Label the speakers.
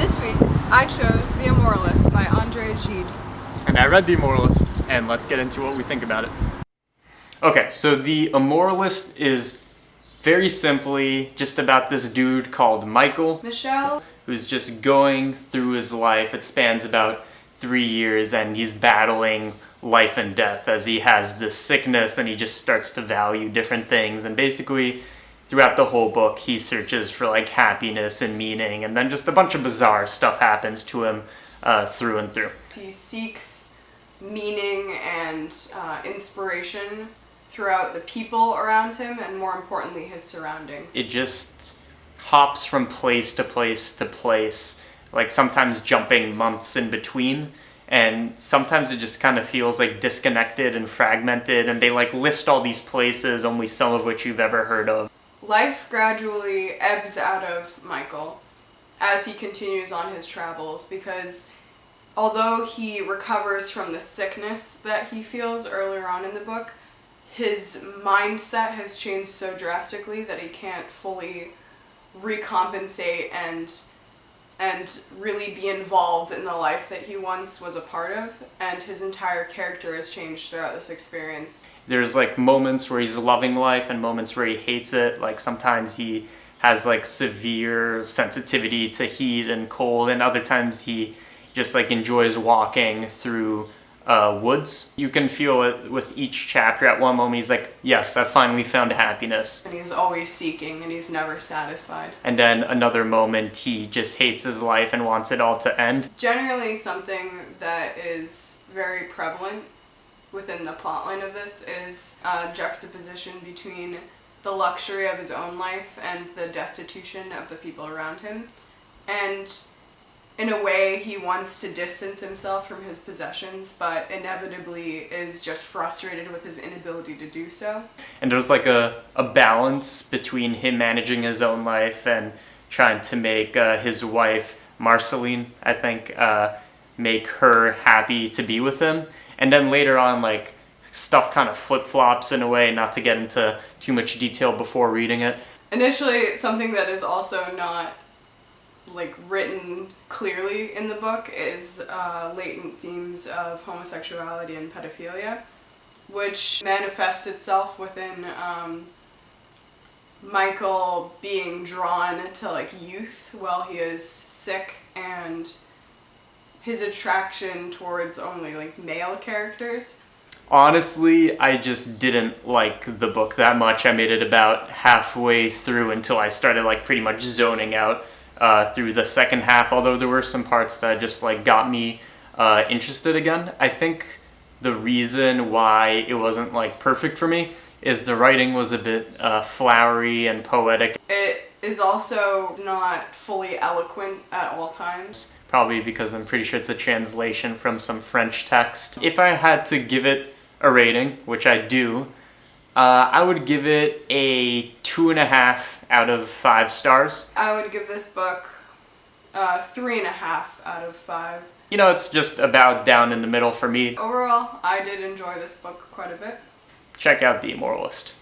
Speaker 1: This week, I chose The Immoralist by Gide.
Speaker 2: And I read The Immoralist, and let's get into what we think about it. Okay, so The Immoralist is very simply just about this dude called
Speaker 1: Michel,
Speaker 2: who's just going through his life. It spans about 3 years, and he's battling life and death as he has this sickness, and he just starts to value different things. And basically, throughout the whole book, he searches for like happiness and meaning, and then just a bunch of bizarre stuff happens to him through and through.
Speaker 1: he seeks meaning and inspiration throughout the people around him, and more importantly, his surroundings.
Speaker 2: It just hops from place to place to place, like sometimes jumping months in between, and sometimes it just kind of feels like disconnected and fragmented, and they like list all these places, only some of which you've ever heard of.
Speaker 1: Life gradually ebbs out of Michael as he continues on his travels, because although he recovers from the sickness that he feels earlier on in the book, his mindset has changed so drastically that he can't fully recompensate and really be involved in the life that he once was a part of, and his entire character has changed throughout this experience.
Speaker 2: There's like moments where he's loving life and moments where he hates it. Like sometimes he has like severe sensitivity to heat and cold, and other times he just like enjoys walking through woods. You can feel it with each chapter. At one moment he's like, yes, I finally found happiness.
Speaker 1: And he's always seeking, and he's never satisfied.
Speaker 2: And then another moment he just hates his life and wants it all to end.
Speaker 1: Generally, something that is very prevalent within the plotline of this is a juxtaposition between the luxury of his own life and the destitution of the people around him. And in a way, he wants to distance himself from his possessions, but inevitably is just frustrated with his inability to do so.
Speaker 2: And there's like a balance between him managing his own life and trying to make his wife, Marceline, I think, make her happy to be with him. And then later on, like, stuff kind of flip-flops in a way, not to get into too much detail before reading it.
Speaker 1: Initially, something that is also not like written clearly in the book is latent themes of homosexuality and pedophilia, which manifests itself within Michael being drawn to like youth while he is sick, and his attraction towards only like male characters.
Speaker 2: Honestly, I just didn't like the book that much. I made it about halfway through until I started like pretty much zoning out through the second half, although there were some parts that just like got me interested again. I think the reason why it wasn't like perfect for me is the writing was a bit flowery and poetic.
Speaker 1: It is also not fully eloquent at all times.
Speaker 2: Probably because I'm pretty sure it's a translation from some French text. If I had to give it a rating, which I do, I would give it a 2.5 out of 5 stars.
Speaker 1: I would give this book 3.5 out of 5.
Speaker 2: You know, it's just about down in the middle for me.
Speaker 1: Overall, I did enjoy this book quite a bit.
Speaker 2: Check out The Immoralist.